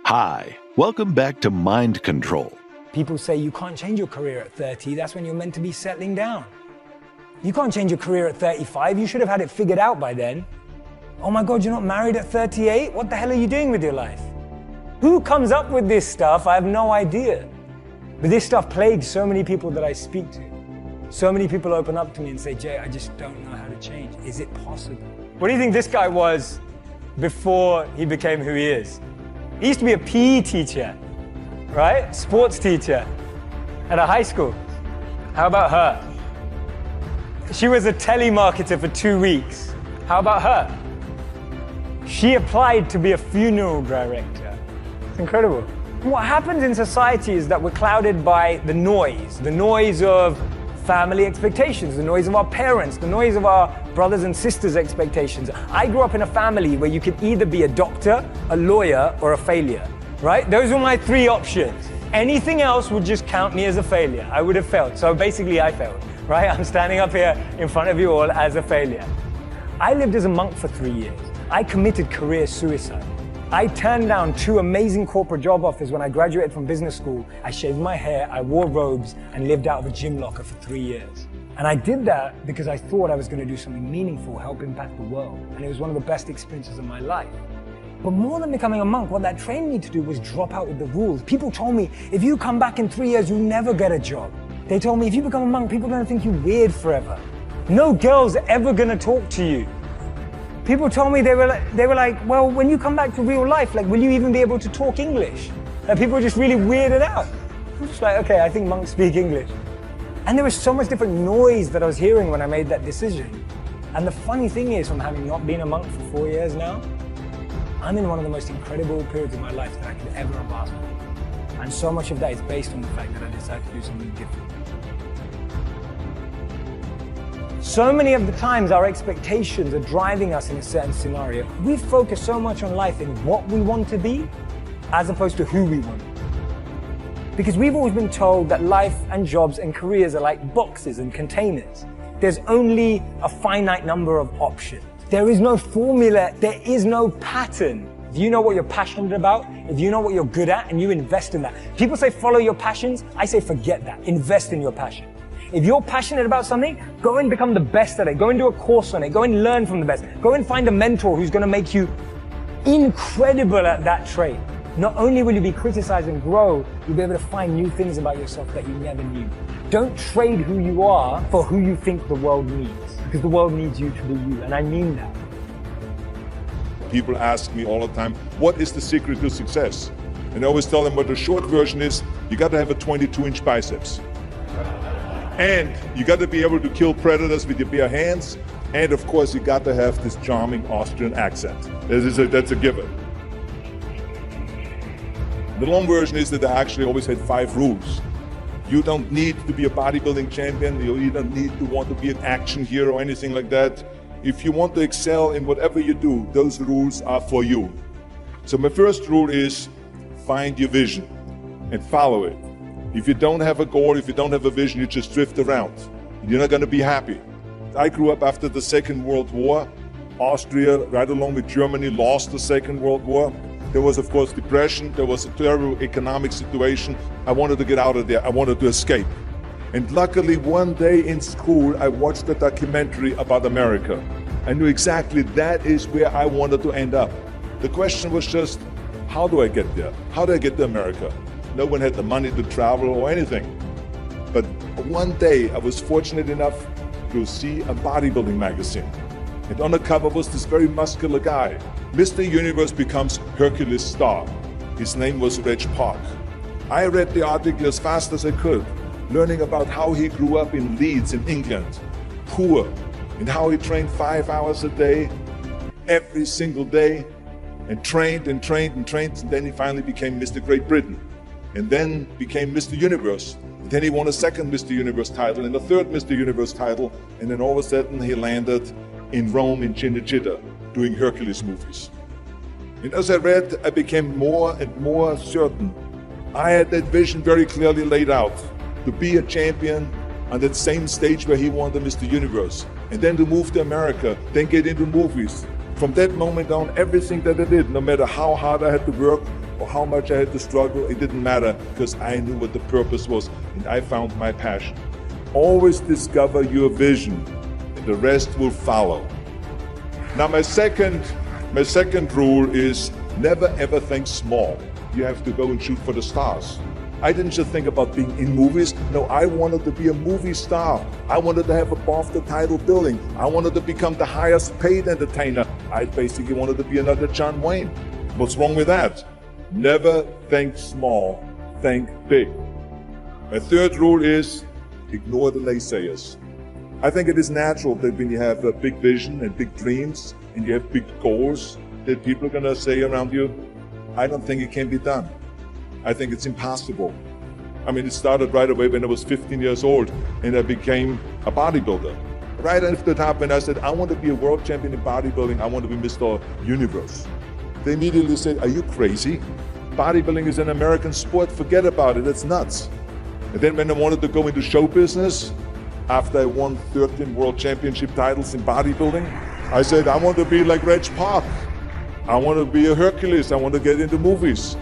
Hi, welcome back to Mind Control. People say you can't change your career at 30, that's when you're meant to be settling down. You can't change your career at 35, you should have had it figured out by then. Oh my God, you're not married at 38? What the hell are you doing with your life? Who comes up with this stuff? I have no idea. But this stuff plagues so many people that I speak to. So many people open up to me and say, Jay, I just don't know how to change. Is it possible? What do you think this guy was before he became who he is? He used to be a PE teacher, right? Sports teacher at a high school. How about her? She was a telemarketer for 2 weeks. How about her? She applied to be a funeral director. It's incredible. What happens in society is that we're clouded by the noise of family expectations, the noise of our parents, the noise of our brothers and sisters' expectations. I grew up in a family where you could either be a doctor, a lawyer, or a failure, right? Those were my three options. Anything else would just count me as a failure. I would have failed. So basically I failed, right? I'm standing up here in front of you all as a failure. I lived as a monk for 3 years. I committed career suicide. I turned down 2 amazing corporate job offers when I graduated from business school. I shaved my hair, I wore robes, and lived out of a gym locker for 3 years. And I did that because I thought I was going to do something meaningful, help impact the world. And it was one of the best experiences of my life. But more than becoming a monk, what that trained me to do was drop out with the rules. People told me, if you come back in 3 years, you'll never get a job. They told me, if you become a monk, people are going to think you're weird forever. No girl's ever going to talk to you. People told me, they were like, well, when you come back to real life, like, will you even be able to talk English? And people were just really weirded out. I'm just like, okay, I think monks speak English. And there was so much different noise that I was hearing when I made that decision. And the funny thing is, from having not been a monk for 4 years now, I'm in one of the most incredible periods of my life that I could ever have asked for. And so much of that is based on the fact that I decided to do something different. So many of the times our expectations are driving us in a certain scenario. We focus so much on life in what we want to be as opposed to who we want to be. Because we've always been told that life and jobs and careers are like boxes and containers. There's only a finite number of options. There is no formula, there is no pattern. If you know what you're passionate about, if you know what you're good at, and you invest in that. People say follow your passions, I say forget that, invest in your passion. If you're passionate about something, go and become the best at it. Go and do a course on it. Go and learn from the best. Go and find a mentor who's going to make you incredible at that trait. Not only will you be criticized and grow, you'll be able to find new things about yourself that you never knew. Don't trade who you are for who you think the world needs. Because the world needs you to be you, and I mean that. People ask me all the time, what is the secret to success? And I always tell them what the short version is, you got to have a 22-inch biceps. And you got to be able to kill predators with your bare hands. And of course, you got to have this charming Austrian accent. That's a given. The long version is that I actually always had 5 rules. You don't need to be a bodybuilding champion. You don't need to want to be an action hero or anything like that. If you want to excel in whatever you do, those rules are for you. So my first rule is find your vision and follow it. If you don't have a goal, if you don't have a vision, you just drift around. You're not going to be happy. I grew up after the Second World War. Austria, right along with Germany, lost the Second World War. There was, of course, depression. There was a terrible economic situation. I wanted to get out of there. I wanted to escape. And luckily, one day in school, I watched a documentary about America. I knew exactly that is where I wanted to end up. The question was just, how do I get there? How do I get to America? No one had the money to travel or anything. But one day I was fortunate enough to see a bodybuilding magazine. And on the cover was this very muscular guy. Mr. Universe becomes Hercules star. His name was Reg Park. I read the article as fast as I could, learning about how he grew up in Leeds in England, poor, and how he trained 5 hours a day, every single day, and trained and trained and trained, and then he finally became Mr. Great Britain. And then became Mr. Universe. And then he won a second Mr. Universe title and a third Mr. Universe title. And then all of a sudden he landed in Rome in Cinecittà doing Hercules movies. And as I read, I became more and more certain. I had that vision very clearly laid out, to be a champion on that same stage where he won the Mr. Universe. And then to move to America, then get into movies. From that moment on, everything that I did, no matter how hard I had to work, or how much I had to struggle, it didn't matter, because I knew what the purpose was, and I found my passion. Always discover your vision, and the rest will follow. Now my second rule is never ever think small. You have to go and shoot for the stars. I didn't just think about being in movies. No, I wanted to be a movie star. I wanted to have above the title billing. I wanted to become the highest paid entertainer. I basically wanted to be another John Wayne. What's wrong with that? Never think small, think big. My third rule is ignore the naysayers. I think it is natural that when you have a big vision and big dreams and you have big goals, that people are going to say around you, I don't think it can be done. I think it's impossible. I mean, it started right away when I was 15 years old and I became a bodybuilder. Right after that happened, I said, I want to be a world champion in bodybuilding. I want to be Mr. Universe. They immediately said, are you crazy? Bodybuilding is an American sport. Forget about it. It's nuts. And then when I wanted to go into show business, after I won 13 world championship titles in bodybuilding, I said, I want to be like Reg Park. I want to be a Hercules. I want to get into movies.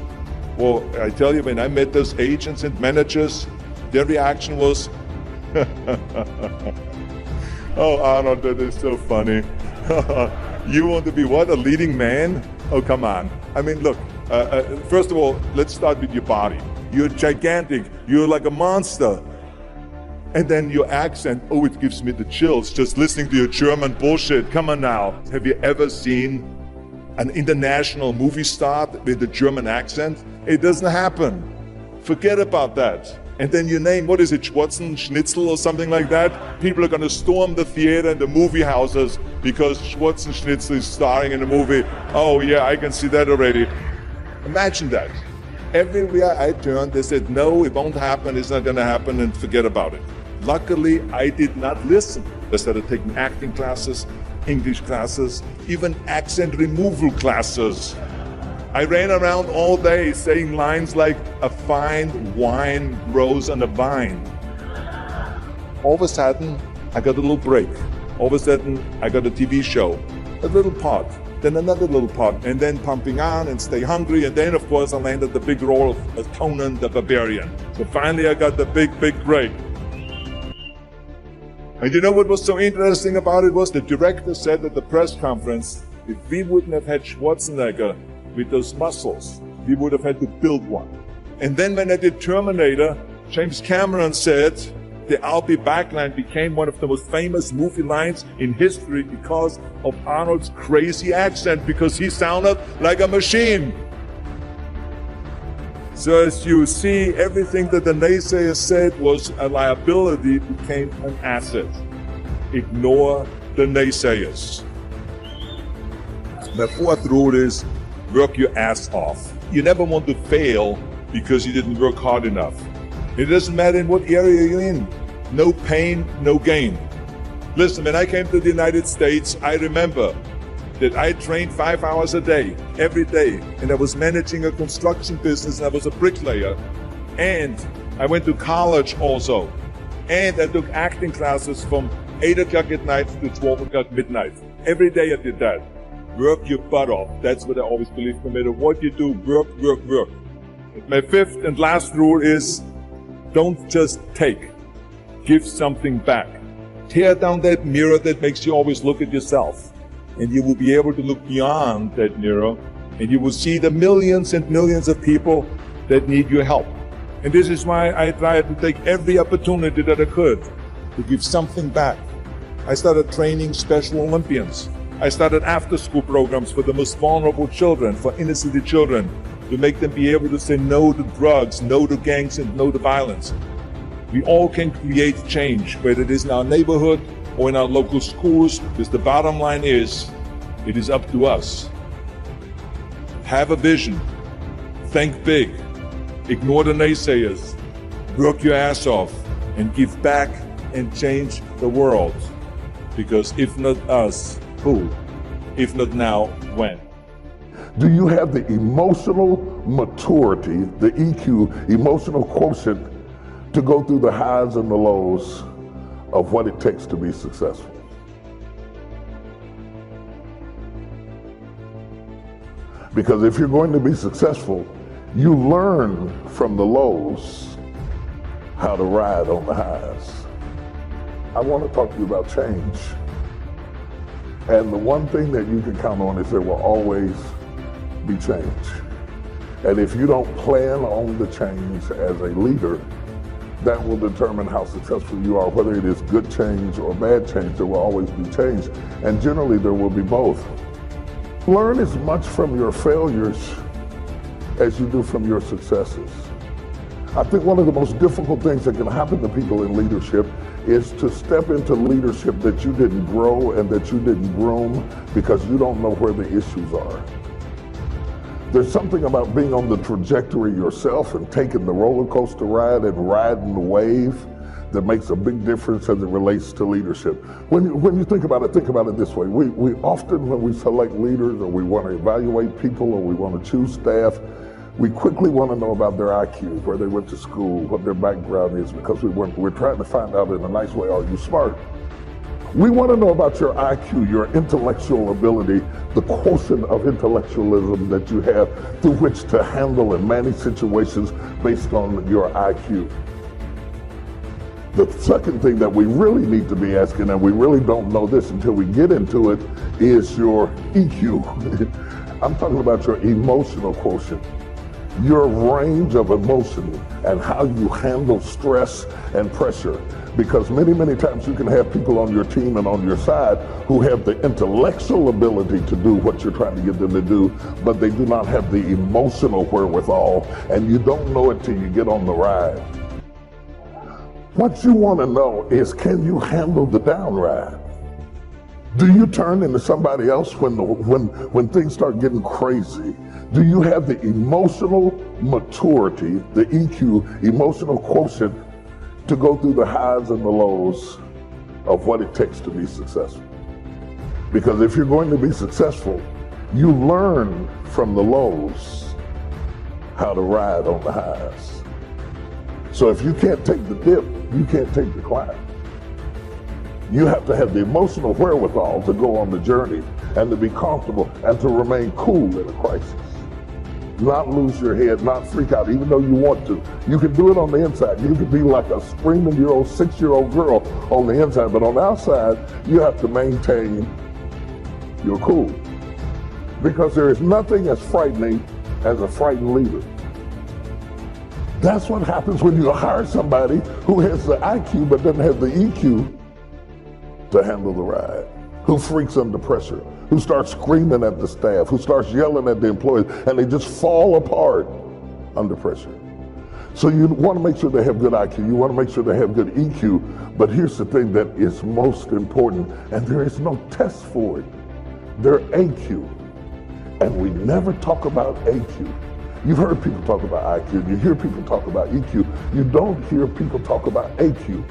Well, I tell you, when I met those agents and managers, their reaction was, oh, Arnold, that is so funny. You want to be what, a leading man? Oh, come on. I mean, look, first of all, let's start with your body. You're gigantic. You're like a monster. And then your accent, oh, it gives me the chills just listening to your German bullshit. Come on now. Have you ever seen an international movie star with a German accent? It doesn't happen. Forget about that. And then your name, what is it, Schwarzen, Schnitzel or something like that? People are going to storm the theater and the movie houses because Schwarzen Schnitzel is starring in a movie. Oh yeah, I can see that already. Imagine that. Everywhere I turned, they said, no, it won't happen, it's not going to happen, and forget about it. Luckily, I did not listen. I started taking acting classes, English classes, even accent removal classes. I ran around all day saying lines like, a fine wine grows on a vine. All of a sudden, I got a little break. All of a sudden, I got a TV show, a little part, then another little part, and then pumping on and stay hungry. And then, of course, I landed the big role of Conan the Barbarian. So finally, I got the big break. And you know what was so interesting about it was the director said at the press conference, if we wouldn't have had Schwarzenegger with those muscles, we would have had to build one. And then when I did Terminator, James Cameron said the I'll be back line became one of the most famous movie lines in history because of Arnold's crazy accent, because he sounded like a machine. So as you see, everything that the naysayers said was a liability became an asset. Ignore the naysayers. The fourth rule is work your ass off. You never want to fail because you didn't work hard enough. It doesn't matter in what area you're in. No pain, no gain. Listen, when I came to the United States, I remember that I trained 5 hours a day, every day, and I was managing a construction business, and I was a bricklayer, and I went to college also, and I took acting classes from 8 o'clock at night to 12 o'clock midnight. Every day I did that. Work your butt off. That's what I always believe. No matter what you do, work. My fifth and last rule is don't just take. Give something back. Tear down that mirror that makes you always look at yourself. And you will be able to look beyond that mirror, and you will see the millions and millions of people that need your help. And this is why I tried to take every opportunity that I could to give something back. I started training Special Olympians. I started after-school programs for the most vulnerable children, for inner city children, to make them be able to say no to drugs, no to gangs, and no to violence. We all can create change, whether it is in our neighborhood or in our local schools, because the bottom line is, it is up to us. Have a vision. Think big. Ignore the naysayers. Work your ass off and give back and change the world. Because if not us, who? If not now, when? Do you have the emotional maturity, the EQ, emotional quotient, to go through the highs and the lows of what it takes to be successful? Because if you're going to be successful, You learn from the lows how to ride on the highs. I want to talk to you about change. And the one thing that you can count on is there will always be change. And if you don't plan on the change as a leader, that will determine how successful you are. Whether it is good change or bad change, there will always be change. And generally there will be both. Learn as much from your failures as you do from your successes. I think one of the most difficult things that can happen to people in leadership is to step into leadership that you didn't grow and that you didn't groom because you don't know where the issues are. There's something about being on the trajectory yourself and taking the roller coaster ride and riding the wave that makes a big difference as it relates to leadership. When you think about it this way. We often, when we select leaders or we want to evaluate people or we want to choose staff, we quickly want to know about their IQ, where they went to school, what their background is, because we're trying to find out in a nice way, are you smart? We want to know about your IQ, your intellectual ability, the quotient of intellectualism that you have through which to handle and manage situations based on your IQ. The second thing that we really need to be asking, and we really don't know this until we get into it, is your EQ. I'm talking about your emotional quotient, your range of emotion and how you handle stress and pressure. Because many, many times you can have people on your team and on your side who have the intellectual ability to do what you're trying to get them to do, but they do not have the emotional wherewithal, and you don't know it till you get on the ride. What you want to know is, can you handle the down ride? Do you turn into somebody else when things start getting crazy? Do you have the emotional maturity, the EQ, emotional quotient, to go through the highs and the lows of what it takes to be successful? Because if you're going to be successful, you learn from the lows how to ride on the highs. So if you can't take the dip, you can't take the climb. You have to have the emotional wherewithal to go on the journey and to be comfortable and to remain cool in a crisis. Not lose your head, not freak out, even though you want to. You can do it on the inside. You can be like a screaming 6-year-old girl on the inside, but on the outside, you have to maintain your cool. Because there is nothing as frightening as a frightened leader. That's what happens when you hire somebody who has the IQ but doesn't have the EQ to handle the ride, who freaks under pressure, who starts screaming at the staff, who starts yelling at the employees, and they just fall apart under pressure. So you want to make sure they have good IQ, you want to make sure they have good EQ, but here's the thing that is most important, and there is no test for it. They're AQ, and we never talk about AQ. You've heard people talk about IQ, you hear people talk about EQ, you don't hear people talk about AQ.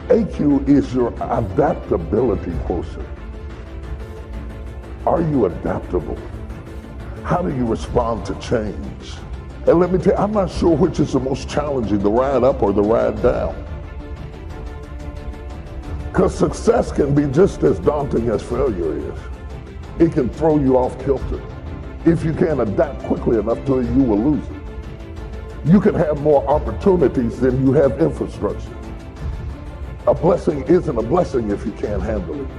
AQ is your adaptability quotient. Are you adaptable? How do you respond to change? And let me tell you, I'm not sure which is the most challenging, the ride up or the ride down. Because success can be just as daunting as failure is. It can throw you off kilter. If you can't adapt quickly enough to it, you will lose it. You can have more opportunities than you have infrastructure. A blessing isn't a blessing if you can't handle it.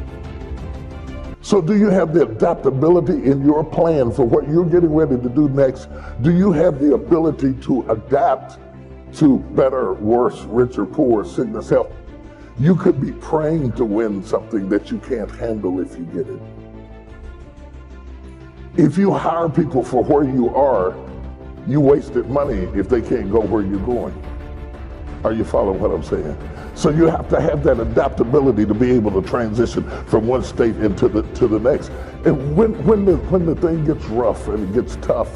So do you have the adaptability in your plan for what you're getting ready to do next? Do you have the ability to adapt to better, worse, richer, poor, sickness, health? You could be praying to win something that you can't handle if you get it. If you hire people for where you are, you wasted money if they can't go where you're going. Are you following what I'm saying? So you have to have that adaptability to be able to transition from one state into the next. And when the thing gets rough and it gets tough,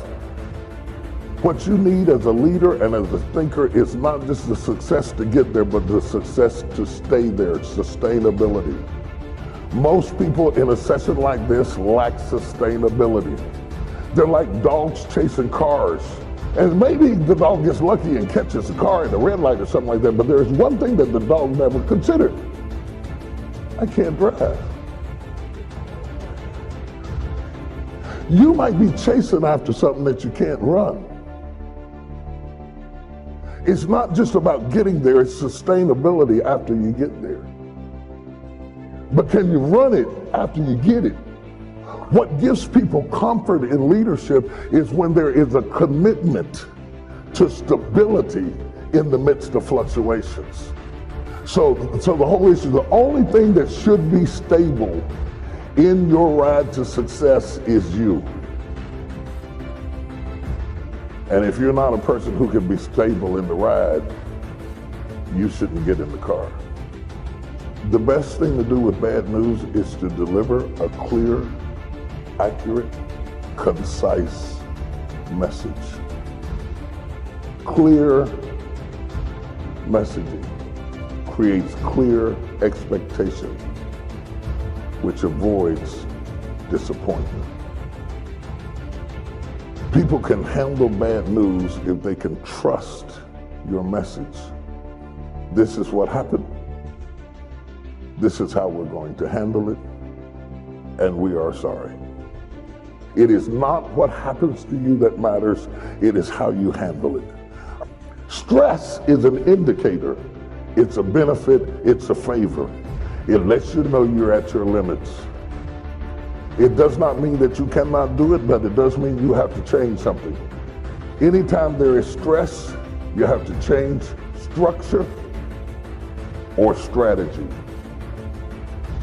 what you need as a leader and as a thinker is not just the success to get there, but the success to stay there, sustainability. Most people in a session like this lack sustainability. They're like dogs chasing cars. And maybe the dog gets lucky and catches a car at a red light or something like that, but there's one thing that the dog never considered. I can't drive. You might be chasing after something that you can't run. It's not just about getting there, it's sustainability after you get there. But can you run it after you get it? What gives people comfort in leadership is when there is a commitment to stability in the midst of fluctuations. So the whole issue, the only thing that should be stable in your ride to success is you. And if you're not a person who can be stable in the ride, you shouldn't get in the car. The best thing to do with bad news is to deliver a clear, accurate, concise message. Clear messaging creates clear expectation, which avoids disappointment. People can handle bad news if they can trust your message. This is what happened. This is how we're going to handle it, and we are sorry. It is not what happens to you that matters, it is how you handle it. Stress is an indicator. It's a benefit, it's a favor. It lets you know you're at your limits. It does not mean that you cannot do it, but it does mean you have to change something. Anytime there is stress, you have to change structure or strategy.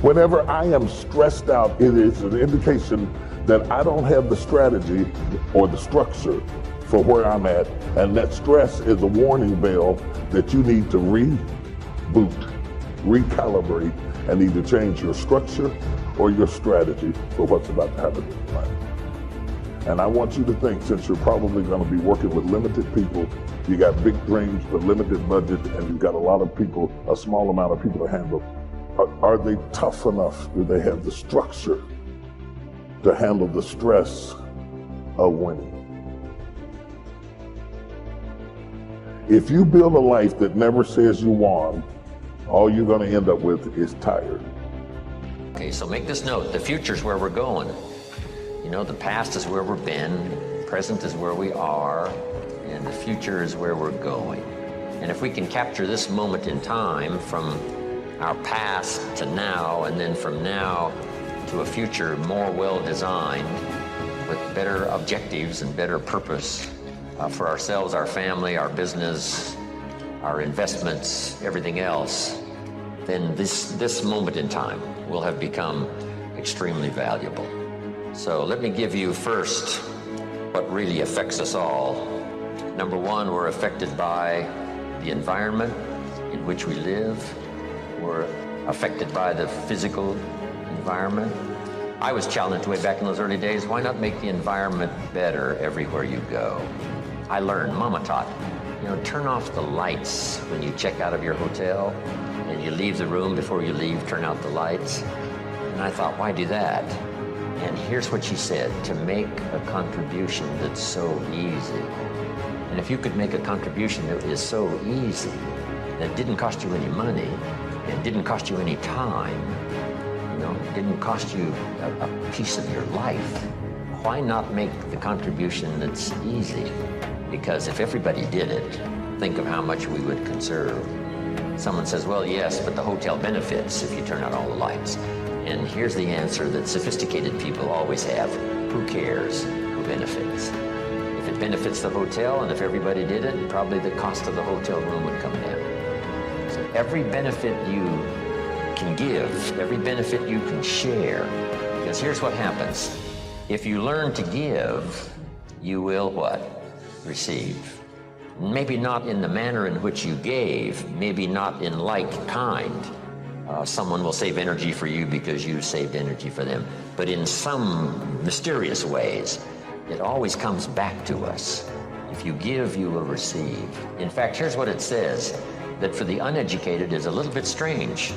Whenever I am stressed out, it is an indication that I don't have the strategy or the structure for where I'm at, and that stress is a warning bell that you need to reboot, recalibrate, and either change your structure or your strategy for what's about to happen in your life. And I want you to think, since you're probably going to be working with limited people, you got big dreams but limited budget, and you've got a lot of people, a small amount of people to handle. Are they tough enough? Do they have the structure to handle the stress of winning? If you build a life that never says you won, all you're going to end up with is tired. Okay, so make this note. The future's where we're going. You know, the past is where we've been, present is where we are, and the future is where we're going. And if we can capture this moment in time from our past to now, and then from now to a future more well-designed with better objectives and better purpose for ourselves, our family, our business, our investments, everything else, then this moment in time will have become extremely valuable. So let me give you first what really affects us all. Number one, we're affected by the environment in which we live. We're affected by the physical environment. I was challenged way back in those early days, why not make the environment better everywhere you go? I learned, Mama taught, you know, turn off the lights when you check out of your hotel and you leave the room. Before you leave, turn out the lights. And I thought, why do that? And here's what she said, to make a contribution that's so easy. And if you could make a contribution that is so easy, that didn't cost you any money, it didn't cost you any time, you know, it didn't cost you a piece of your life, why not make the contribution that's easy? Because if everybody did it, think of how much we would conserve. Someone says, well, yes, but the hotel benefits if you turn out all the lights. And here's the answer that sophisticated people always have. Who cares? Who benefits? If it benefits the hotel, and if everybody did it, probably the cost of the hotel room would come down. So every benefit you can give, every benefit you can share, because here's what happens. If you learn to give, you will what? Receive. Maybe not in the manner in which you gave, maybe not in like kind. Someone will save energy for you because you saved energy for them. But in some mysterious ways, it always comes back to us. If you give, you will receive. In fact, here's what it says, that for the uneducated is a little bit strange.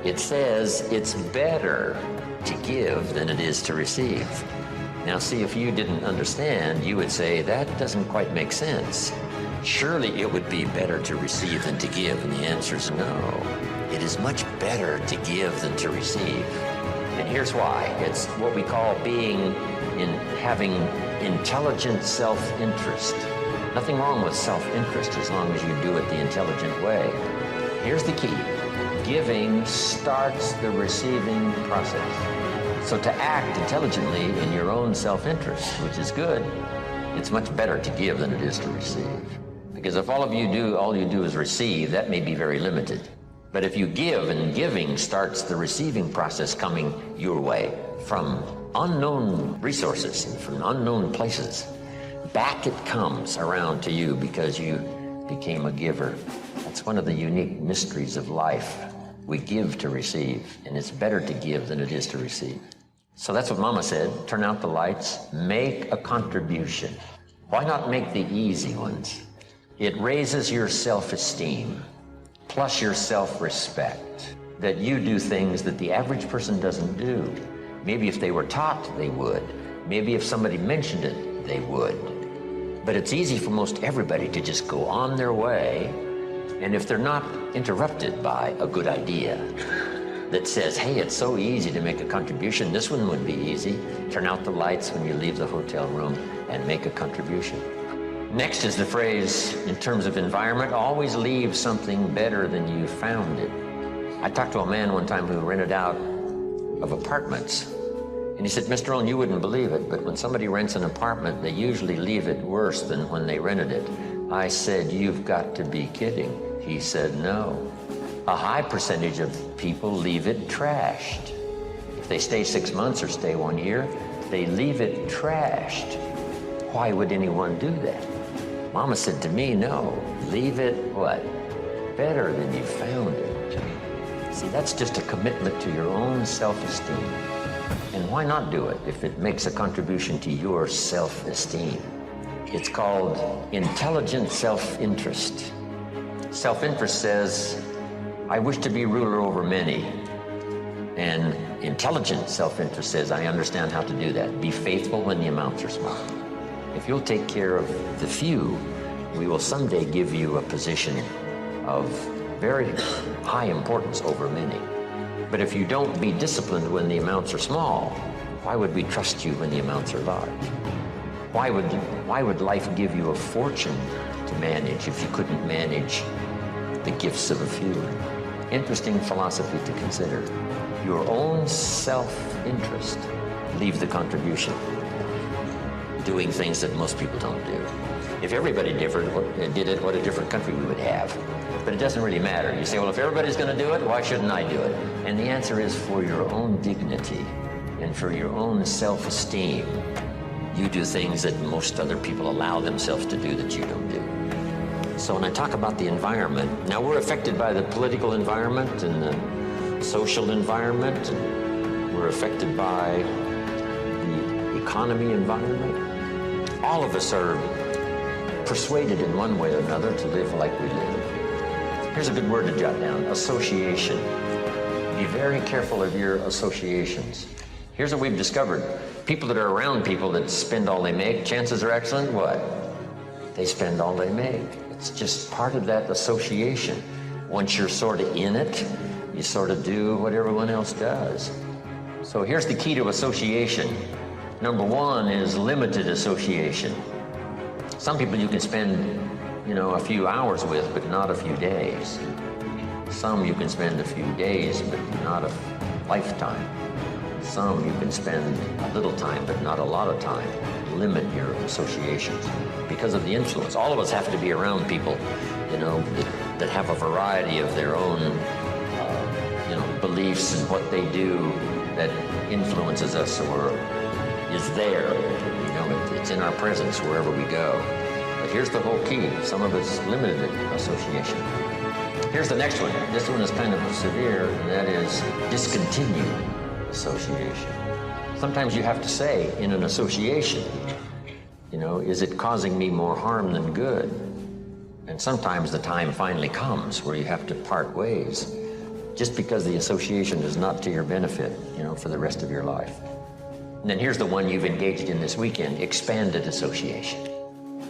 It says it's better to give than it is to receive. Now see, if you didn't understand, you would say, that doesn't quite make sense. Surely it would be better to receive than to give, and the answer is no. It is much better to give than to receive. And here's why. It's what we call having intelligent self-interest. Nothing wrong with self-interest as long as you do it the intelligent way. Here's the key. Giving starts the receiving process. So to act intelligently in your own self-interest, which is good, it's much better to give than it is to receive. Because if all you do is receive, that may be very limited. But if you give, and giving starts the receiving process coming your way from unknown resources and from unknown places, back it comes around to you because you became a giver. That's one of the unique mysteries of life. We give to receive, and it's better to give than it is to receive. So that's what Mama said. Turn out the lights, make a contribution. Why not make the easy ones? It raises your self-esteem, plus your self-respect, that you do things that the average person doesn't do. Maybe if they were taught, they would. Maybe if somebody mentioned it, they would. But it's easy for most everybody to just go on their way, and if they're not interrupted by a good idea that says, hey, it's so easy to make a contribution, this one would be easy. Turn out the lights when you leave the hotel room and make a contribution. Next is the phrase, in terms of environment, always leave something better than you found it. I talked to a man one time who rented out of apartments. And he said, Mr. Rohn, you wouldn't believe it, but when somebody rents an apartment, they usually leave it worse than when they rented it. I said, you've got to be kidding. He said, no. A high percentage of people leave it trashed. If they stay 6 months or stay 1 year, they leave it trashed. Why would anyone do that? Mama said to me, no, leave it what? Better than you found it. See, that's just a commitment to your own self-esteem. And why not do it if it makes a contribution to your self-esteem? It's called intelligent self-interest. Self-interest says, I wish to be ruler over many. And intelligent self-interest says, I understand how to do that. Be faithful when the amounts are small. If you'll take care of the few, we will someday give you a position of very high importance over many. But if you don't be disciplined when the amounts are small, why would we trust you when the amounts are large? Why would life give you a fortune to manage if you couldn't manage the gifts of a few? Interesting philosophy to consider. Your own self-interest. Leave the contribution. Doing things that most people don't do. If everybody did it, what a different country we would have. But it doesn't really matter. You say, well, if everybody's going to do it, why shouldn't I do it? And the answer is for your own dignity and for your own self-esteem. You do things that most other people allow themselves to do that you don't do. So when I talk about the environment, now we're affected by the political environment and the social environment, and we're affected by the economy environment. All of us are persuaded in one way or another to live like we live. Here's a good word to jot down, association. Be very careful of your associations. Here's what we've discovered. People that are around people that spend all they make, chances are excellent, what? They spend all they make. It's just part of that association. Once you're sort of in it, you sort of do what everyone else does. So here's the key to association. Number one is limited association. Some people you can spend, a few hours with, but not a few days. Some you can spend a few days, but not a lifetime. Some you can spend a little time, but not a lot of time. Limit your associations because of the influence. All of us have to be around people, that have a variety of their own, beliefs and what they do that influences us or is there. It's in our presence wherever we go. But here's the whole key. Some of it's limited association. Here's the next one. This one is kind of severe, and that is discontinue association. Sometimes you have to say in an association, is it causing me more harm than good? And sometimes the time finally comes where you have to part ways just because the association is not to your benefit, for the rest of your life. And then here's the one you've engaged in this weekend, expanded association.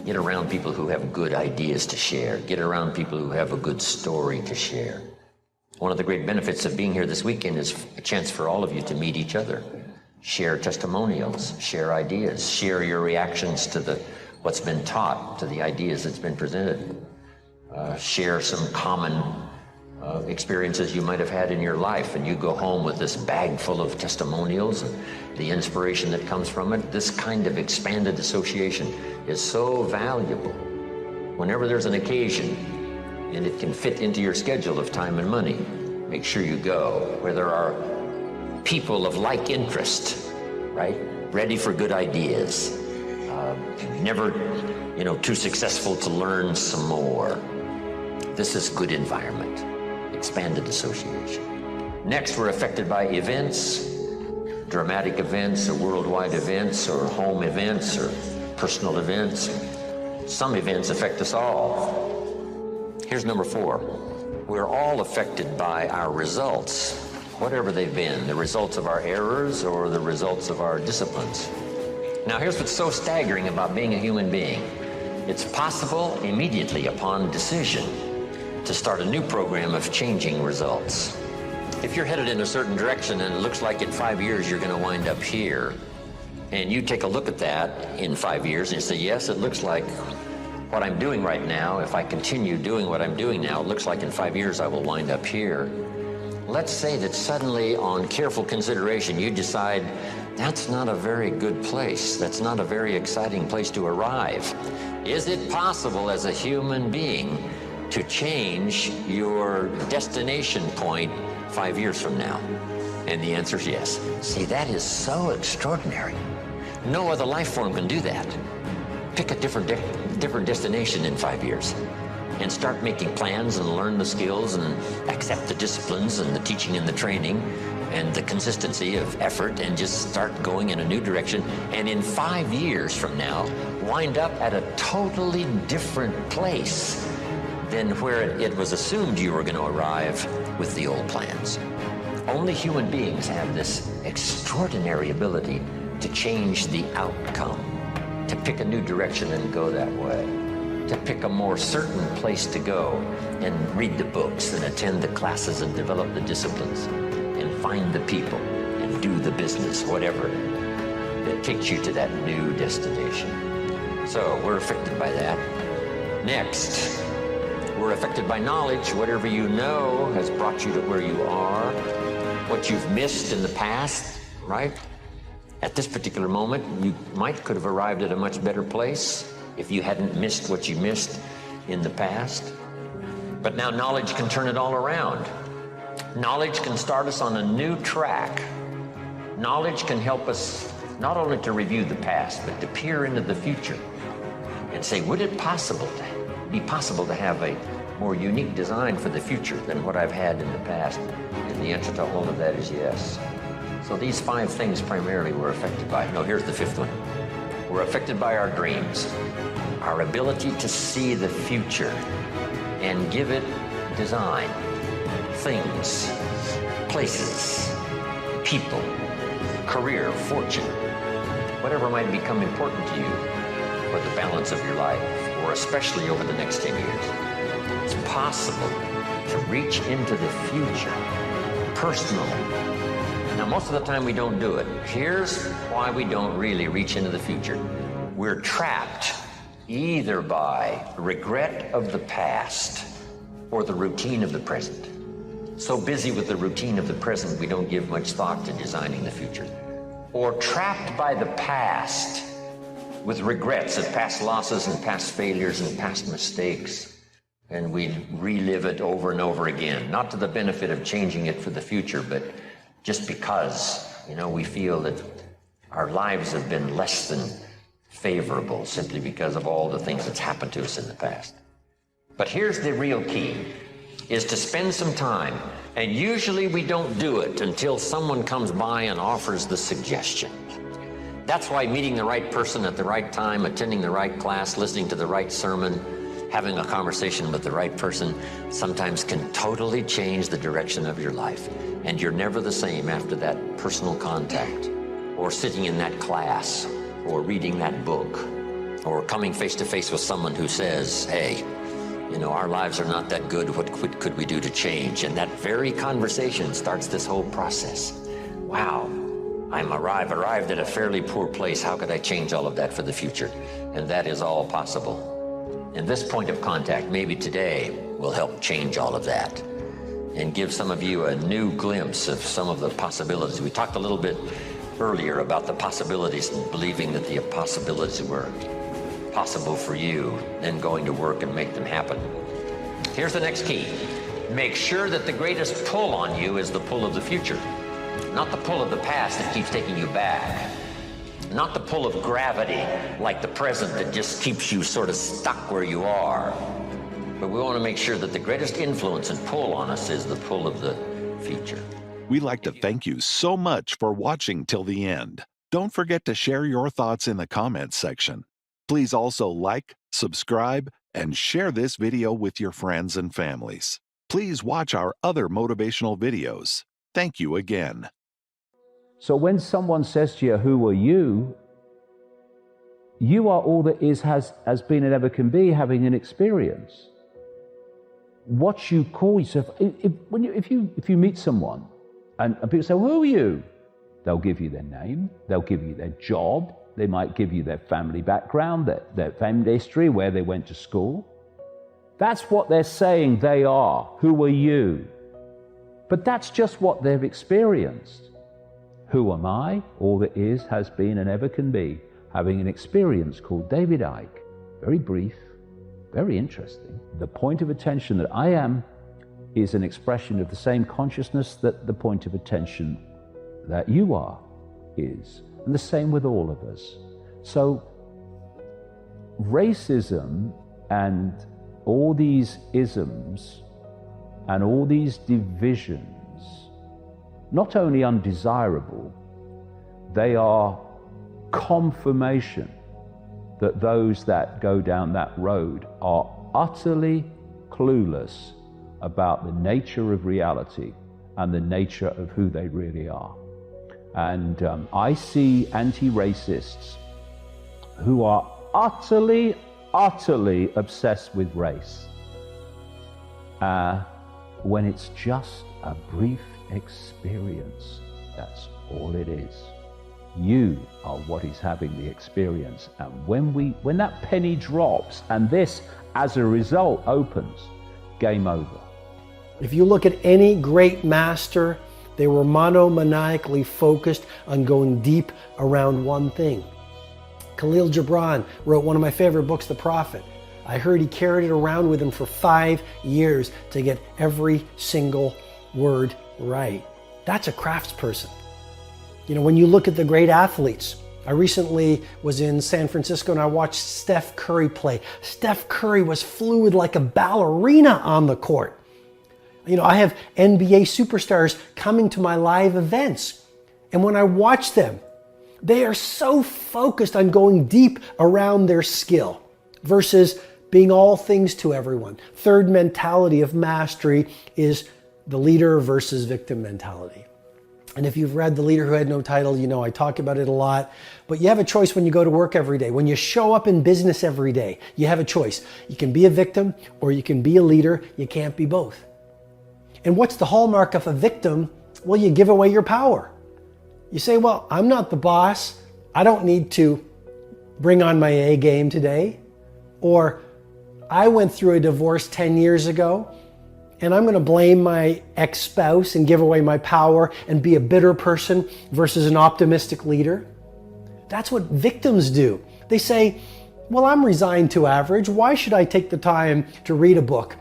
Get around people who have good ideas to share. Get around people who have a good story to share. One of the great benefits of being here this weekend is a chance for all of you to meet each other. Share testimonials, share ideas, share your reactions to the what's been taught, to the ideas that's been presented. Share some common experiences you might have had in your life, and you go home with this bag full of testimonials and the inspiration that comes from it. This kind of expanded association is so valuable. Whenever there's an occasion and it can fit into your schedule of time and money, make sure you go where there are people of like interest, right? Ready for good ideas. Never, too successful to learn some more. This is good environment. Expanded association. Next, we're affected by events, dramatic events or worldwide events or home events or personal events. Some events affect us all. Here's number 4. We're all affected by our results, whatever they've been, the results of our errors or the results of our disciplines. Now, here's what's so staggering about being a human being. It's possible immediately upon decision to start a new program of changing results. If you're headed in a certain direction and it looks like in 5 years you're going to wind up here, and you take a look at that in 5 years and you say, yes, it looks like what I'm doing right now, if I continue doing what I'm doing now, it looks like in 5 years I will wind up here. Let's say that suddenly, on careful consideration, you decide that's not a very good place. That's not a very exciting place to arrive. Is it possible as a human being to change your destination point 5 years from now? And the answer is yes. See, that is so extraordinary. No other life form can do that. Pick a different destination in 5 years and start making plans and learn the skills and accept the disciplines and the teaching and the training and the consistency of effort, and just start going in a new direction. And in 5 years from now, wind up at a totally different place than where it was assumed you were going to arrive with the old plans. Only human beings have this extraordinary ability to change the outcome, to pick a new direction and go that way, to pick a more certain place to go and read the books and attend the classes and develop the disciplines and find the people and do the business, whatever, that takes you to that new destination. So we're affected by that. Next, we're affected by knowledge. Whatever you know has brought you to where you are. What you've missed in the past, right? At this particular moment, you could have arrived at a much better place if you hadn't missed what you missed in the past. But now knowledge can turn it all around. Knowledge can start us on a new track. Knowledge can help us not only to review the past, but to peer into the future and say, would it be possible to have a more unique design for the future than what I've had in the past? And the answer to all of that is yes. So these 5 things primarily we're affected by. No, here's the 5th one. We're affected by our dreams, our ability to see the future and give it design, things, places, people, career, fortune, whatever might become important to you for the balance of your life, or especially over the next 10 years. It's possible to reach into the future personally. Now, most of the time we don't do it. Here's why we don't really reach into the future. We're trapped either by regret of the past or the routine of the present. So busy with the routine of the present, we don't give much thought to designing the future. Or trapped by the past with regrets of past losses and past failures and past mistakes. And we relive it over and over again, not to the benefit of changing it for the future, but just because, we feel that our lives have been less than favorable simply because of all the things that's happened to us in the past. But here's the real key, is to spend some time, and usually we don't do it until someone comes by and offers the suggestion. That's why meeting the right person at the right time, attending the right class, listening to the right sermon, having a conversation with the right person sometimes can totally change the direction of your life. And you're never the same after that personal contact, or sitting in that class, or reading that book, or coming face to face with someone who says, hey, our lives are not that good. What could we do to change? And that very conversation starts this whole process. Wow, I've arrived at a fairly poor place. How could I change all of that for the future? And that is all possible. And this point of contact, maybe today, will help change all of that and give some of you a new glimpse of some of the possibilities. We talked a little bit earlier about the possibilities and believing that the possibilities were possible for you, then going to work and make them happen. Here's the next key. Make sure that the greatest pull on you is the pull of the future. Not the pull of the past that keeps taking you back. Not the pull of gravity, like the present that just keeps you sort of stuck where you are. But we want to make sure that the greatest influence and pull on us is the pull of the future. We'd like to thank you so much for watching till the end. Don't forget to share your thoughts in the comments section. Please also like, subscribe, and share this video with your friends and families. Please watch our other motivational videos. Thank you again. So when someone says to you, who are you? You are all that is, has been, and ever can be, having an experience. What you call yourself, if you meet someone and people say, who are you? They'll give you their name, they'll give you their job, they might give you their family background, their family history, where they went to school. That's what they're saying they are. Who are you? But that's just what they've experienced. Who am I? All that is, has been, and ever can be, having an experience called David Icke. Very brief, very interesting. The point of attention that I am is an expression of the same consciousness that the point of attention that you are is. And the same with all of us. So racism and all these isms and all these divisions, not only undesirable, they are confirmation that those that go down that road are utterly clueless about the nature of reality and the nature of who they really are. And I see anti-racists who are utterly obsessed with race when it's just a brief experience. That's all it is. You are what is having the experience. And when that penny drops and this as a result opens, game over. If you look at any great master, they were monomaniacally focused on going deep around one thing. Khalil Gibran wrote one of my favorite books, The Prophet. I heard he carried it around with him for 5 years to get every single word right. That's a craftsperson. You know, when you look at the great athletes, I recently was in San Francisco and I watched Steph Curry play. Steph Curry was fluid like a ballerina on the court. You know, I have NBA superstars coming to my live events. And when I watch them, they are so focused on going deep around their skill versus being all things to everyone. Third mentality of mastery is the leader versus victim mentality. And if you've read The Leader Who Had No Title, you know I talk about it a lot. But you have a choice when you go to work every day. When you show up in business every day, you have a choice. You can be a victim or you can be a leader. You can't be both. And what's the hallmark of a victim? Well, you give away your power. You say, well, I'm not the boss. I don't need to bring on my A game today. Or I went through a divorce 10 years ago and I'm going to blame my ex-spouse and give away my power and be a bitter person versus an optimistic leader. That's what victims do. They say, well, I'm resigned to average. Why should I take the time to read a book,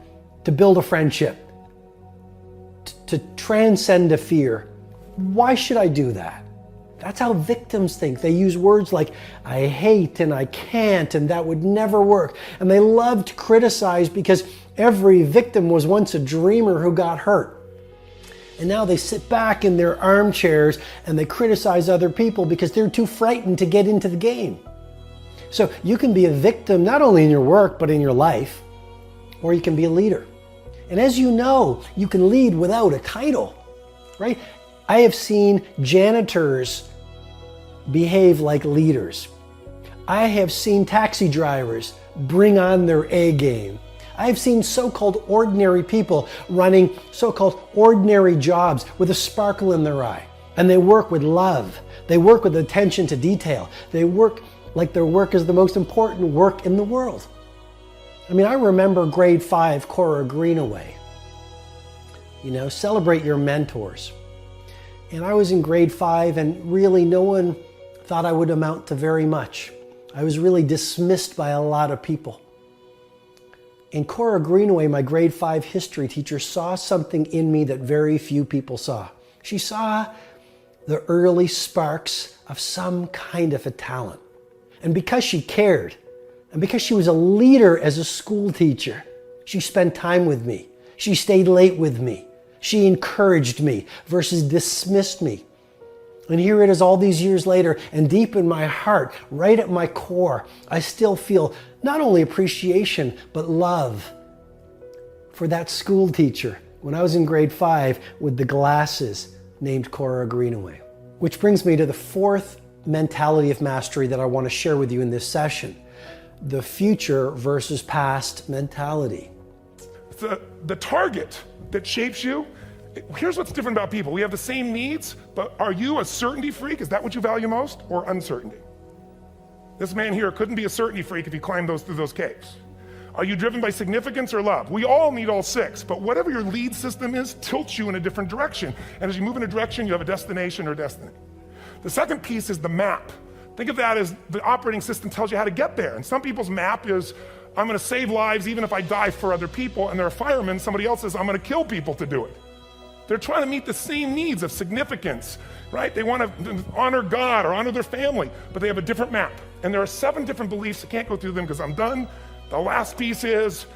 to build a friendship, to transcend a fear? Why should I do that? That's how victims think. They use words like, I hate and I can't and that would never work. And they love to criticize because every victim was once a dreamer who got hurt. And now they sit back in their armchairs and they criticize other people because they're too frightened to get into the game. So you can be a victim not only in your work, but in your life, or you can be a leader. And as you know, you can lead without a title, right? I have seen janitors behave like leaders. I have seen taxi drivers bring on their A game. I have seen so-called ordinary people running so-called ordinary jobs with a sparkle in their eye. And they work with love. They work with attention to detail. They work like their work is the most important work in the world. I mean, I remember grade 5 Cora Greenaway. You know, celebrate your mentors. And I was in grade 5 and really no one thought I would amount to very much. I was really dismissed by a lot of people. And Cora Greenaway, my grade 5 history teacher, saw something in me that very few people saw. She saw the early sparks of some kind of a talent. And because she cared, and because she was a leader as a school teacher, she spent time with me. She stayed late with me. She encouraged me versus dismissed me. And here it is all these years later, and deep in my heart, right at my core, I still feel not only appreciation, but love for that school teacher when I was in grade 5 with the glasses named Cora Greenaway. Which brings me to the fourth mentality of mastery that I want to share with you in this session. The future versus past mentality. The target that shapes you, here's what's different about people. We have the same needs, but are you a certainty freak? Is that what you value most, or uncertainty? This man here couldn't be a certainty freak if he climbed through those caves. Are you driven by significance or love? We all need all 6, but whatever your lead system is tilts you in a different direction. And as you move in a direction, you have a destination or destiny. The second piece is the map. Think of that as the operating system tells you how to get there. And some people's map is, I'm gonna save lives even if I die for other people, and they're a fireman. Somebody else says, I'm gonna kill people to do it. They're trying to meet the same needs of significance, right? They want to honor God or honor their family, but they have a different map. And there are 7 different beliefs. I can't go through them because I'm done. The last piece is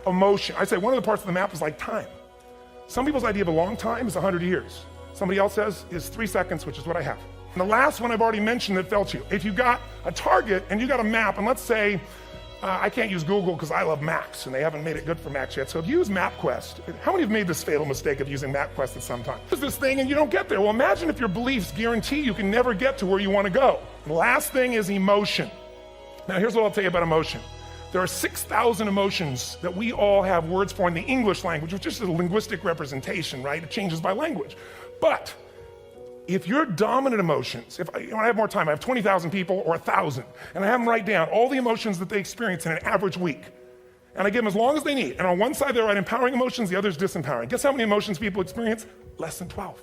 emotion. I say one of the parts of the map is like time. Some people's idea of a long time is 100 years. Somebody else says is 3 seconds, which is what I have. And the last one I've already mentioned that felt you. If you got a target and you got a map, and let's say, I can't use Google because I love maps and they haven't made it good for Macs yet. So if you use MapQuest, how many have made this fatal mistake of using MapQuest at some time? Use this thing and you don't get there. Well, imagine if your beliefs guarantee you can never get to where you want to go. The last thing is emotion. Now here's what I'll tell you about emotion. There are 6,000 emotions that we all have words for in the English language, which is a linguistic representation, right? It changes by language. But if your dominant emotions, if I have more time, I have 20,000 people or 1,000, and I have them write down all the emotions that they experience in an average week. And I give them as long as they need. And on one side, they write empowering emotions, the other is disempowering. Guess how many emotions people experience? Less than 12.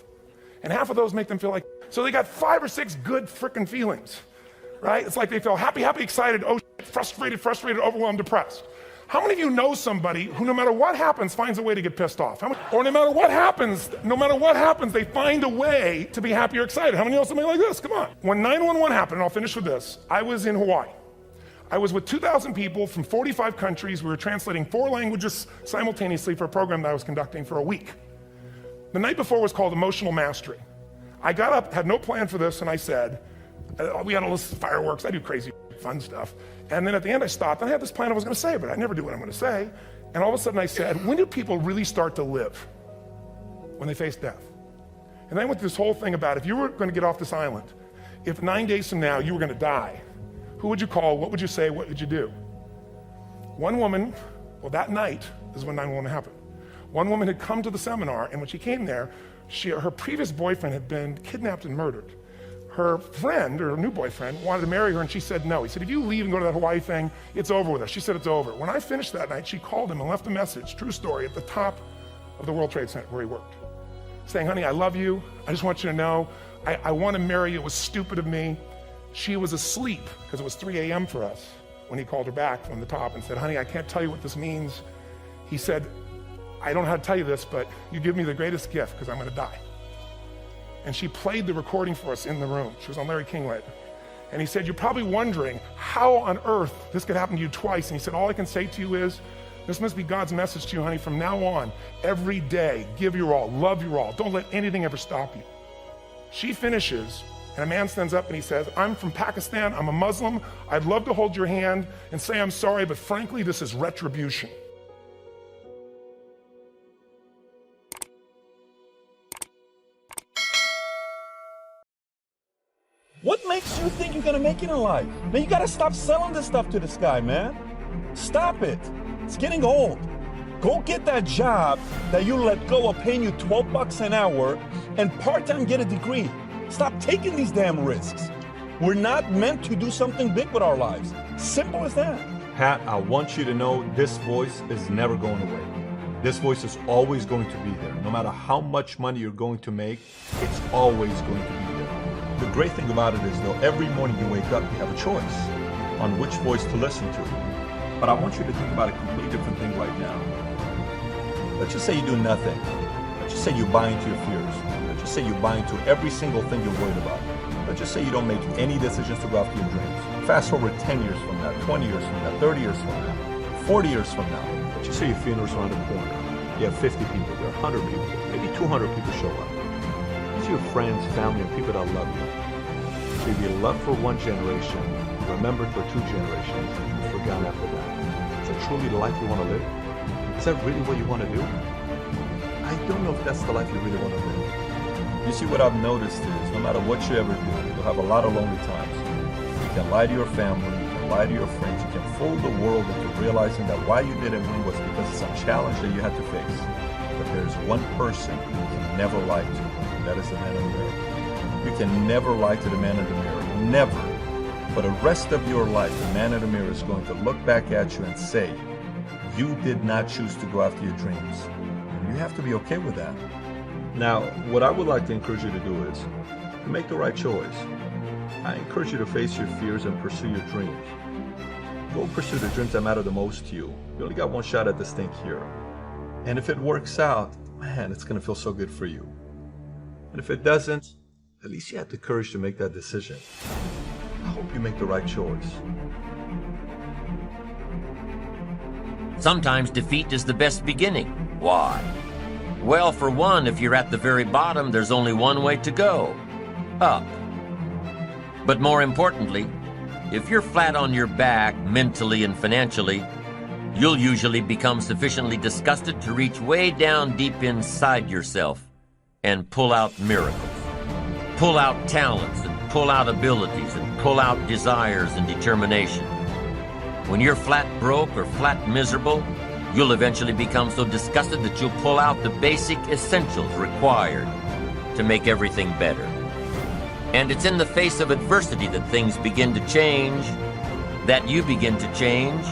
And half of those make them feel like, so they got 5 or 6 good frickin' feelings, right? It's like they feel happy, excited, oh, frustrated, overwhelmed, depressed. How many of you know somebody who no matter what happens finds a way to get pissed off? Or no matter what happens, they find a way to be happy or excited? How many know somebody like this? Come on. When 9/11 happened, and I'll finish with this, I was in Hawaii. I was with 2,000 people from 45 countries. We were translating 4 languages simultaneously for a program that I was conducting for a week. The night before was called Emotional Mastery. I got up, had no plan for this, and I said, we had all this fireworks, I do crazy fun stuff. And then at the end I stopped, and I had this plan I was gonna say, but I never do what I'm gonna say. And all of a sudden I said, when do people really start to live? When they face death. And then I went through this whole thing about if you were gonna get off this island, if 9 days from now you were gonna die, who would you call, what would you say, what would you do? One woman, well that night is when 9/11 happened. One woman had come to the seminar, and when she came there, her previous boyfriend had been kidnapped and murdered. Her friend, or her new boyfriend, wanted to marry her, and she said no. He said, if you leave and go to that Hawaii thing, it's over with us. She said, it's over. When I finished that night, she called him and left a message, true story, at the top of the World Trade Center where he worked, saying, honey, I love you. I just want you to know, I want to marry you. It was stupid of me. She was asleep, because it was 3 a.m. for us, when he called her back from the top and said, honey, I can't tell you what this means. He said, I don't know how to tell you this, but you give me the greatest gift, because I'm going to die. And she played the recording for us in the room. She was on Larry King later. And he said, you're probably wondering how on earth this could happen to you twice. And he said, all I can say to you is, this must be God's message to you, honey. From now on, every day, give your all, love your all. Don't let anything ever stop you. She finishes, and a man stands up and he says, I'm from Pakistan, I'm a Muslim. I'd love to hold your hand and say I'm sorry, but frankly, this is retribution. What makes you think you're gonna make it in life? Man, you gotta stop selling this stuff to this guy, man. Stop it. It's getting old. Go get that job that you let go of paying you $12 an hour and part-time get a degree. Stop taking these damn risks. We're not meant to do something big with our lives. Simple as that. Pat, I want you to know this voice is never going away. This voice is always going to be there. No matter how much money you're going to make, it's always going to be there. The great thing about it is, though, every morning you wake up, you have a choice on which voice to listen to. But I want you to think about a completely different thing right now. Let's just say you do nothing. Let's just say you buy into your fears. Let's just say you buy into every single thing you're worried about. Let's just say you don't make any decisions to go after your dreams. Fast forward 10 years from now, 20 years from now, 30 years from now, 40 years from now. Let's just say your funeral's around the corner. You have 50 people there, 100 people, maybe 200 people show up. These are your friends, family, and people that love you. So you'll be loved for one generation, remembered for 2 generations, and forgotten after that. Is that truly the life you want to live? Is that really what you want to do? I don't know if that's the life you really want to live. You see, what I've noticed is, no matter what you ever do, you'll have a lot of lonely times. You can lie to your family, you can lie to your friends, you can fool the world into realizing that why you didn't win was because of some challenge that you had to face. But there's one person you can never lie to, and that is the man in the mirror. You can never lie to the man in the mirror. Never. For the rest of your life, the man in the mirror is going to look back at you and say, you did not choose to go after your dreams. And you have to be okay with that. Now, what I would like to encourage you to do is to make the right choice. I encourage you to face your fears and pursue your dreams. Go pursue the dreams that matter the most to you. You only got one shot at this thing here. And if it works out, man, it's going to feel so good for you. And if it doesn't, at least you had the courage to make that decision. I hope you make the right choice. Sometimes defeat is the best beginning. Why? Well, for one, if you're at the very bottom, there's only one way to go: up. But more importantly, if you're flat on your back mentally and financially, you'll usually become sufficiently disgusted to reach way down deep inside yourself and pull out miracles. Pull out talents and pull out abilities and pull out desires and determination. When you're flat broke or flat miserable, you'll eventually become so disgusted that you'll pull out the basic essentials required to make everything better. And it's in the face of adversity that things begin to change, that you begin to change.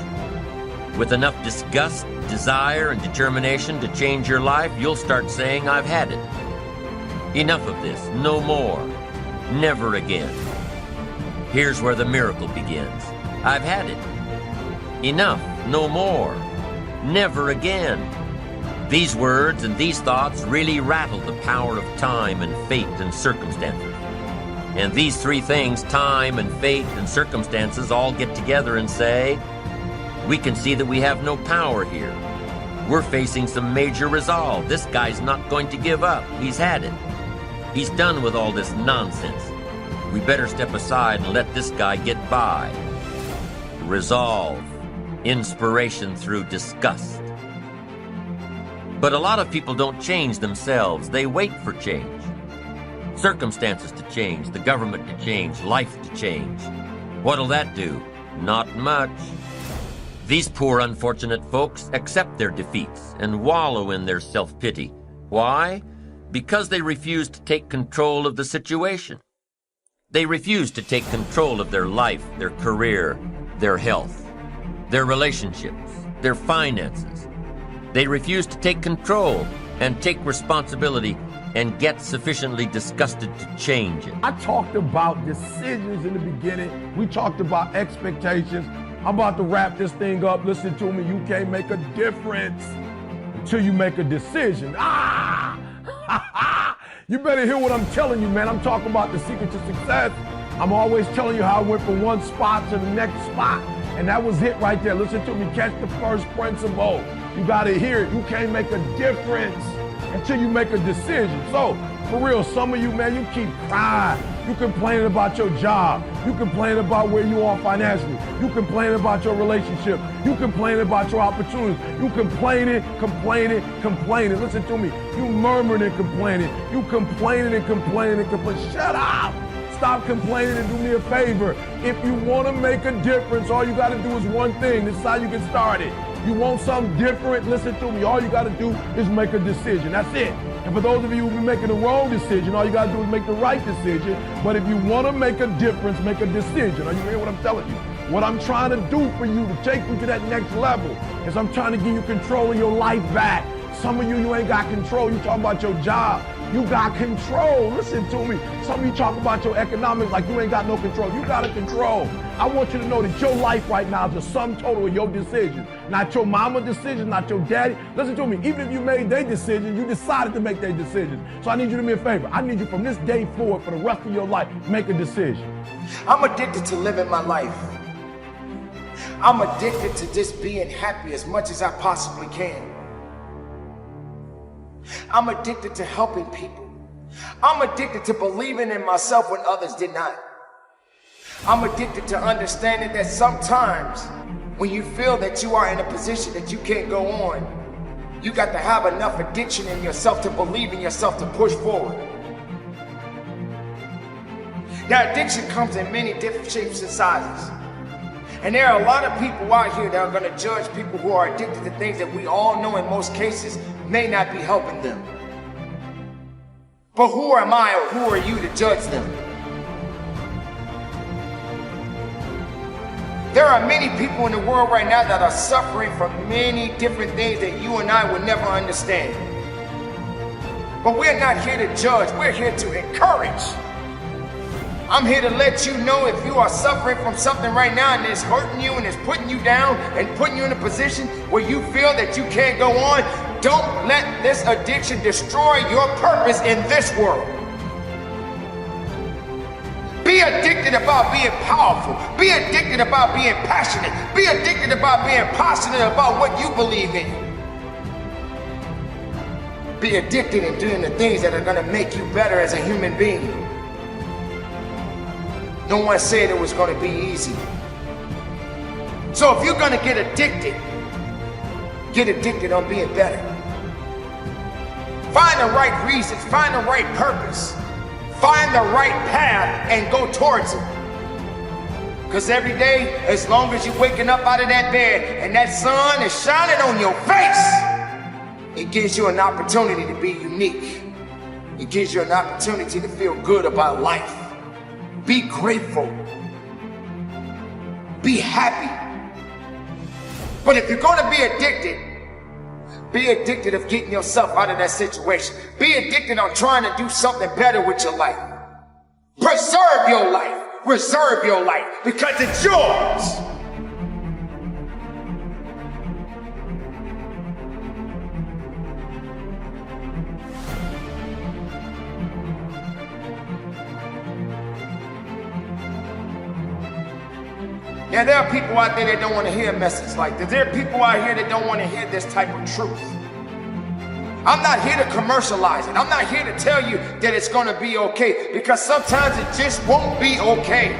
With enough disgust, desire, and determination to change your life, you'll start saying, I've had it. Enough of this, no more, never again. Here's where the miracle begins. I've had it. Enough, no more, never again. These words and these thoughts really rattle the power of time and fate and circumstances. And these three things, time and fate and circumstances, all get together and say, we can see that we have no power here. We're facing some major resolve. This guy's not going to give up. He's had it. He's done with all this nonsense. We better step aside and let this guy get by. Resolve. Inspiration through disgust. But a lot of people don't change themselves. They wait for change. Circumstances to change, the government to change, life to change. What'll that do? Not much. These poor unfortunate folks accept their defeats and wallow in their self-pity. Why? Because they refuse to take control of the situation. They refuse to take control of their life, their career, their health, their relationships, their finances. They refuse to take control and take responsibility and get sufficiently disgusted to change it. I talked about decisions in the beginning. We talked about expectations. I'm about to wrap this thing up. Listen to me. You can't make a difference until you make a decision. You better hear what I'm telling you, man. I'm talking about the secret to success. I'm always telling you how I went from one spot to the next spot. And that was it right there. Listen to me. Catch the first principle. You got to hear it. You can't make a difference until you make a decision. So, for real, some of you, man, you keep crying. You complaining about your job. You complaining about where you are financially. You complaining about your relationship. You complaining about your opportunities. You complaining. Listen to me. You murmuring and complaining. You complaining. Shut up. Stop complaining and do me a favor. If you want to make a difference, all you got to do is one thing. This is how you get started. You want something different? Listen to me. All you got to do is make a decision. That's it. And for those of you who've been making the wrong decision, all you got to do is make the right decision. But if you want to make a difference, make a decision. Are you hearing what I'm telling you? What I'm trying to do for you to take you to that next level is I'm trying to give you control of your life back. Some of you ain't got control. You talking about your job. You got control. Listen to me. Some of you talk about your economics like you ain't got no control. You got a control. I want you to know that your life right now is the sum total of your decisions. Not your mama's decision, not your daddy. Listen to me. Even if you made their decision, you decided to make their decisions. So I need you to do me a favor. I need you from this day forward for the rest of your life, make a decision. I'm addicted to living my life. I'm addicted to just being happy as much as I possibly can. I'm addicted to helping people. I'm addicted to believing in myself when others did not. I'm addicted to understanding that sometimes when you feel that you are in a position that you can't go on, you got to have enough addiction in yourself to believe in yourself to push forward. Now, addiction comes in many different shapes and sizes. And there are a lot of people out here that are going to judge people who are addicted to things that we all know in most cases may not be helping them. But who am I or who are you to judge them? There are many people in the world right now that are suffering from many different things that you and I would never understand. But we're not here to judge, we're here to encourage. I'm here to let you know if you are suffering from something right now and it's hurting you and it's putting you down and putting you in a position where you feel that you can't go on, don't let this addiction destroy your purpose in this world. Be addicted about being powerful. Be addicted about being passionate. Be addicted about being passionate about what you believe in. Be addicted in doing the things that are going to make you better as a human being. No one said it was going to be easy. So if you're going to get addicted on being better. Find the right reasons, find the right purpose, find the right path and go towards it. Because every day, as long as you're waking up out of that bed and that sun is shining on your face, it gives you an opportunity to be unique. It gives you an opportunity to feel good about life. Be grateful. Be happy. But if you're going to be addicted of getting yourself out of that situation. Be addicted on trying to do something better with your life. Preserve your life. Reserve your life because it's yours. Now, there are people out there that don't want to hear a message like this. There are people out here that don't want to hear this type of truth. I'm not here to commercialize it. I'm not here to tell you that it's going to be okay, because sometimes it just won't be okay.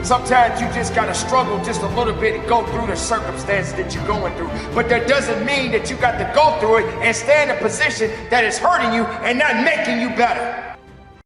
Sometimes you just got to struggle just a little bit and go through the circumstances that you're going through. But that doesn't mean that you got to go through it and stay in a position that is hurting you and not making you better.